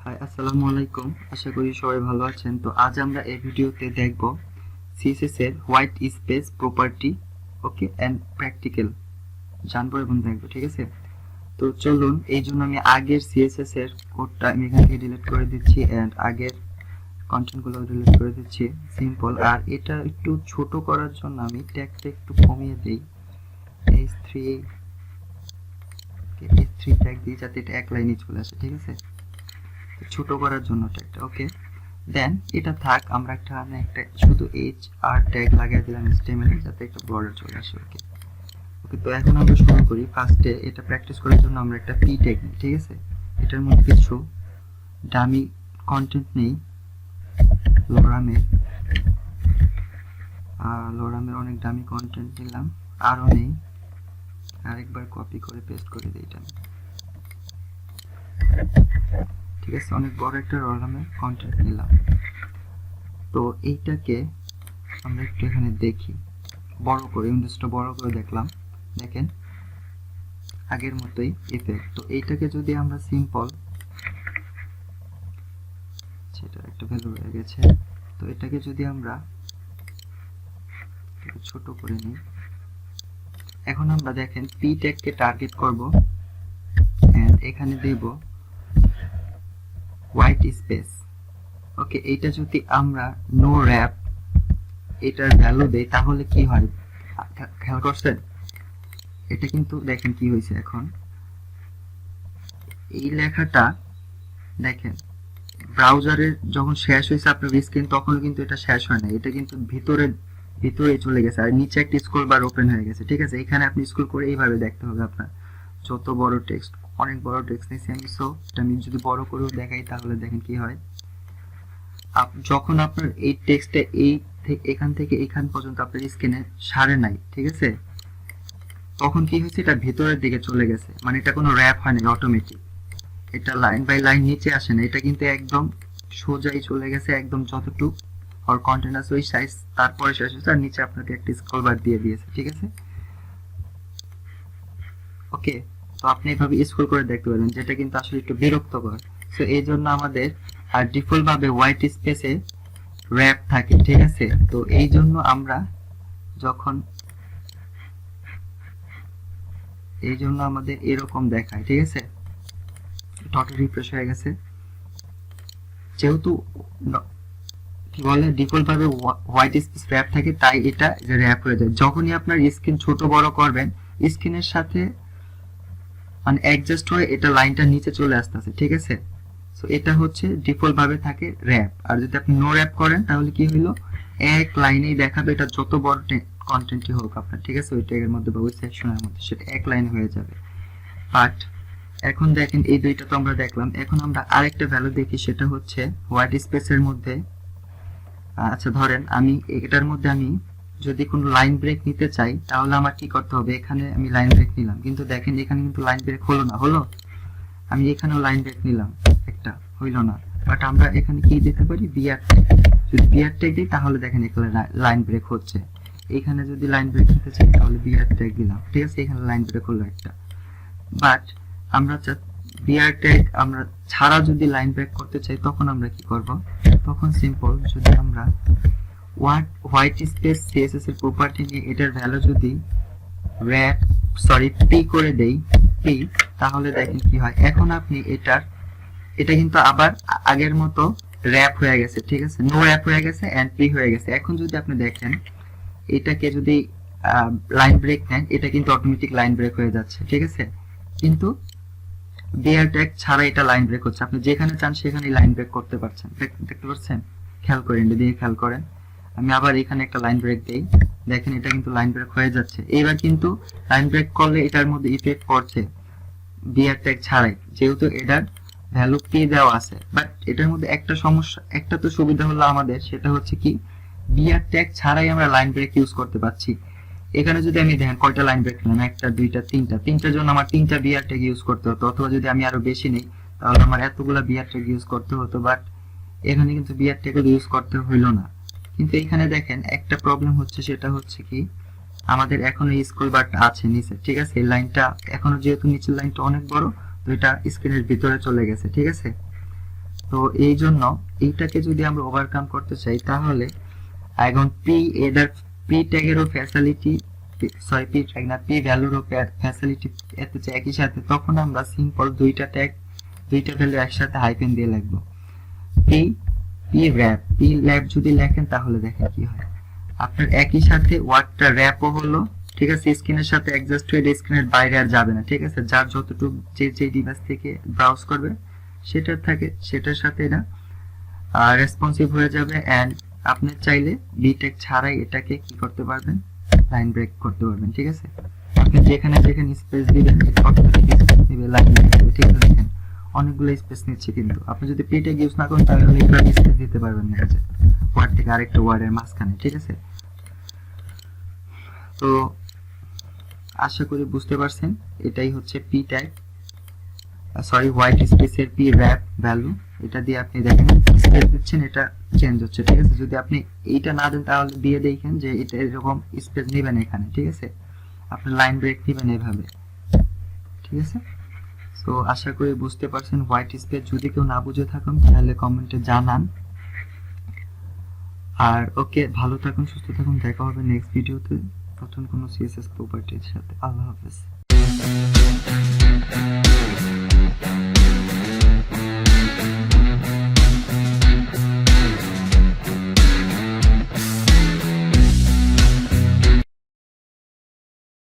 High, আসসালামু আলাইকুম। আশা করি সবাই ভালো আছেন। তো আজ আমরা এই ভিডিওতে দেখব সিএসএস এর white space property, okay, and practical জানবো এবং দেখবো, ঠিক আছে? তো চলুন, এই জন্য আমি আগের সিএসএস এর কোডটা আমি এখান থেকে ডিলিট করে দিচ্ছি এন্ড আগের কন্টেন্টগুলো ডিলিট করে দিচ্ছি। সিম্পল। আর এটা একটু ছোট করার জন্য আমি ট্যাগটা একটু কমিয়ে দিই, H3 ট্যাগ দিই যাতে এটা এক লাইনে চলে আসে, ঠিক আছে? ছোট করার জন্য ট্যাগটা, ওকে। দেন এটা থাক, আমরা একটা শুধু এইচ আর ট্যাগ লাগিয়ে দিলাম HTML এ যাতে একটা বর্ডার চলে আসে, ওকে। ওকে, তো এখন আমরা শুরু করি। ফার্স্টে এটা প্র্যাকটিস করার জন্য আমরা একটা পি ট্যাগ নিই, ঠিক আছে? এটার মধ্যে কিছু ডামি কন্টেন্ট নেই। লোরামের অনেক ডামি কন্টেন্ট নিলাম, আরও নেই। আরেকবার কপি করে পেস্ট করে দিই এটা, ঠিক আছে? অনেক বড় একটা লোরামের কন্টেন্ট নিলাম। তো এইটাকে আমরা একটু এখানে দেখি, বড় করে উইন্ডোজটা বড় করে দেখলাম। দেখেন আগের মতোই ইফেক্ট। তো এইটাকে যদি আমরা সিম্পল, সেটা একটা ভ্যালু হয়ে গেছে, তো এটাকে যদি আমরা ছোট করে নিই, এখন আমরা দেখেন পি ট্যাগকে টার্গেট করব এন্ড এখানে দেব হোয়াইট স্পেস, ওকে। এইটা যদি আমরা নো র্যাপ এটার ভ্যালু দেই তাহলে কি হয় খেয়াল করছেন? এটা কিন্তু দেখেন কি হয়েছে। এখন এই লেখাটা দেখেন ব্রাউজারে যখন শেষ হয়েছে আপনার স্ক্রিন, তখনও কিন্তু এটা শেষ হয় না, এটা কিন্তু ভিতরে চলে গেছে আর নিচে একটা স্ক্রল বার ওপেন হয়ে গেছে, ঠিক আছে? এখানে আপনি স্ক্রল করে এইভাবে দেখতে হবে আপনার। যত বড় টেক্সট, অনেক বড় টেক্সট নিয়েছি আমি, সো এটা আমি যদি বড় করেও দেখাই তাহলে দেখেন কি হয়। যখন আপনার এই টেক্সটে এখান থেকে এখান পর্যন্ত আপনার স্ক্রিনে সারে নাই, ঠিক আছে? তখন কি হয়েছে, এটা ভেতরের দিকে চলে গেছে, মানে এটা কোনো র্যাপ হয়নি, অটোমেটিক। এটা লাইন বাই লাইন নিচে আসে না, এটা কিন্তু একদম সোজাই চলে গেছে, একদম যতটুক আর কন্টেন্ট আছে ওই সাইজ, তারপরে শেষ হয়েছে আর নিচে আপনাকে একটা স্ক্রল বার দিয়ে দিয়েছে, ঠিক আছে? ওকে, তো আপনি এভাবে স্ক্রল করে দেখতে পারবেন, যেটা কিন্তু আসলে একটু বিরক্তকর। তো এই জন্য আমাদের আর ডিফল্ট ভাবে হোয়াইট স্পেসে র্যাপ থাকে, ঠিক আছে? তো এই জন্য আমরা যখন আমাদের এরকম দেখায়, ঠিক আছে? টোটাল রিফ্রেশ হয়ে গেছে, যেহেতু কি বলে ডিফল্ট ভাবে হোয়াইট স্পেস র্যাপ থাকে, তাই এটা র্যাপ হয়ে যায়। যখনই আপনার স্ক্রিন ছোট বড় করবেন, স্ক্রিনের সাথে মানে অ্যাডজাস্ট হয়ে এটা লাইনটা নিচে চলে আসতেছে, ঠিক আছে? সো এটা হচ্ছে ডিফল্ট ভাবে থাকে র্যাপ। আর যদি আপনি নো র্যাপ করেন তাহলে কি হলো, এক লাইনেই দেখাবে, এটা যত বড় কন্টেন্টই হোক আপনার, ঠিক আছে? ওই ট্যাগের মধ্যে বা ওই সেকশনের মধ্যে সেটা এক লাইনে হয়ে যাবে। বাট এখন দেখেন এই দুইটা তো আমরা দেখলাম, এখন আমরা আরেকটা ভ্যালু দেখি, সেটা হচ্ছে হোয়াইট স্পেসের মধ্যে। আচ্ছা, ধরেন আমি এটার মধ্যে আমি যদি কোনো লাইন ব্রেক নিতে চাই তাহলে আমার কি করতে হবে? এখানে আমি লাইন ব্রেক নিলাম, কিন্তু দেখেন এখানে কিন্তু লাইন ব্রেক হলো না। আমি এখানেও লাইন ব্রেক নিলাম, একটা হইলো না। বাট আমরা এখানে কি দিতে পারি? BR tag. যদি বিআর ট্যাগ দিই তাহলে দেখেন এখানে লাইন ব্রেক হচ্ছে। এখানে যদি লাইন ব্রেক নিতে চাই তাহলে বিআর ট্যাগ দিলাম, ঠিক আছে? এখানে লাইন ব্রেক হলো একটা। বাট আমরা বিআর ট্যাগ আমরা ছাড়া যদি লাইন ব্রেক করতে চাই তখন আমরা কি করব? তখন সিম্পল, যদি আমরা হোয়াইট স্পেস সিএসএস এর প্রপার্টি নিয়ে এটার ভ্যালু যদি পি করে দেই, পি, তাহলে দেখেন কি হয়। এখন আপনি এটা কিন্তু আবার আগের মতো র্যাপ হয়ে গেছে, ঠিক আছে? নো র্যাপ হয়ে গেছে এন্ড পি হয়ে গেছে। এখন যদি আপনি দেখেন এটাকে যদি লাইন ব্রেক নেন, এটা কিন্তু অটোমেটিক লাইন ব্রেক হয়ে যাচ্ছে, ঠিক আছে? কিন্তু বিআর ট্যাগ ছাড়া এটা লাইন ব্রেক হচ্ছে, আপনি যেখানে চান সেখানেই লাইন ব্রেক করতে পারছেন। দেখতে পাচ্ছেন? খেয়াল করেন, দিয়ে খেয়াল করেন। আমি আবার এখানে একটা লাইন ব্রেক দেই, দেখেন এটা কিন্তু লাইন ব্রেক হয়ে যাচ্ছে। এবার কিন্তু লাইন ব্রেক করলে এটার মধ্যে ইফেক্ট পড়ছে বিআর ট্যাগ ছাড়াই, যেহেতু এটার ভ্যালু পি দেওয়া আছে। বাট এটার মধ্যে একটা সমস্যা, একটা তো সুবিধা হলো আমাদের, সেটা হচ্ছে কি বিআর ট্যাগ ছাড়াই আমরা লাইন ব্রেক ইউজ করতে পারছি। এখানে যদি আমি দেখেন কয়টা লাইন ব্রেক নিলাম, একটা, দুইটা, তিনটার জন্য আমার তিনটা বিআর ট্যাগ ইউজ করতে হতো, অথবা যদি আমি আরো বেশি নেই তাহলে আমার এতগুলা বিআর ট্যাগ ইউজ করতে হতো। বাট এখানে কিন্তু বিআর ট্যাগ ইউজ করতে হইলো না। কিন্তু এখানে দেখেন একটা প্রবলেম হচ্ছে, সেটা হচ্ছে কি আমাদের এখনো স্ক্রল বারটা আছে নিচে, ঠিক আছে? এই লাইনটা এখনো যেহেতু নিচের লাইনটা অনেক বড়, তো এটা স্ক্রিনের ভিতরে চলে গেছে, ঠিক আছে? তো এই জন্য এইটাকে যদি আমরা ওভারকাম করতে চাই তাহলে এখন পি ট্যাগেরও ফ্যাসিলিটি পি ট্যাগ না পি ভ্যালুরও ফ্যাসিলিটি এত একই সাথে, তখন আমরা সিম্পল দুইটা ভ্যালু একসাথে হাইফেন দিয়ে লিখবো। পি র্যাপ যদি লেখেন তাহলে দেখেন কি হয়, আপনার একই সাথে ওয়ার্ডটা র্যাপও হলো, ঠিক আছে, স্ক্রিনের সাথে অ্যাডজাস্ট হয়ে স্ক্রিনের বাইরে আর যাবে না, ঠিক আছে, যার যতটুকু যে ডিভাইস থেকে ব্রাউজ করবে সেটার সাথে এটা রেসপন্সিভ হয়ে যাবে। এন্ড আপনি চাইলে বি ট্যাগ ছাড়াই এটাকে কি করতে পারবেন, লাইন ব্রেক করতে পারবেন, ঠিক আছে। আপনি যেখানে স্পেস দিবেন অটোমেটিক স্পেস দিবে, লাইন ব্রেক দিবে, ঠিক আছে। দেখেন অনেকগুলো স্পেস নিচ্ছে, কিন্তু আপনি যদি পি ট্যাগ ইউজ না করেন তাহলে এইভাবে স্পেস দিতে পারবেন না, যে ওয়ার্ড থেকে আরেকটা ওয়ার্ডের মাঝখানে, ঠিক আছে। তো আশা করি বুঝতে পারছেন, এটাই হচ্ছে পি ট্যাগ, হোয়াইট স্পেসের পি র্যাপ ভ্যালু। এটা দিয়ে আপনি দেখেন স্পেস দিচ্ছেন, এটা চেঞ্জ হচ্ছে, ঠিক আছে। যদি আপনি এইটা না দেন তাহলে দিয়ে দেখেন যে এটা এরকম স্পেস নেবেন এখানে, ঠিক আছে, আপনি লাইন ব্রেক নেবেন এভাবে, ঠিক আছে। সো আশা করি বুঝতে পারছেন হোয়াইট স্পেস। যদি কেউ না বুঝে থাকুন তাহলে কমেন্টে জানান। আর ওকে, ভালো থাকুন, সুস্থ থাকুন, দেখা হবে নেক্সট ভিডিওতে নতুন কোনো সিএসএস প্রপার্টির সাথে। আল্লাহ হাফেজ।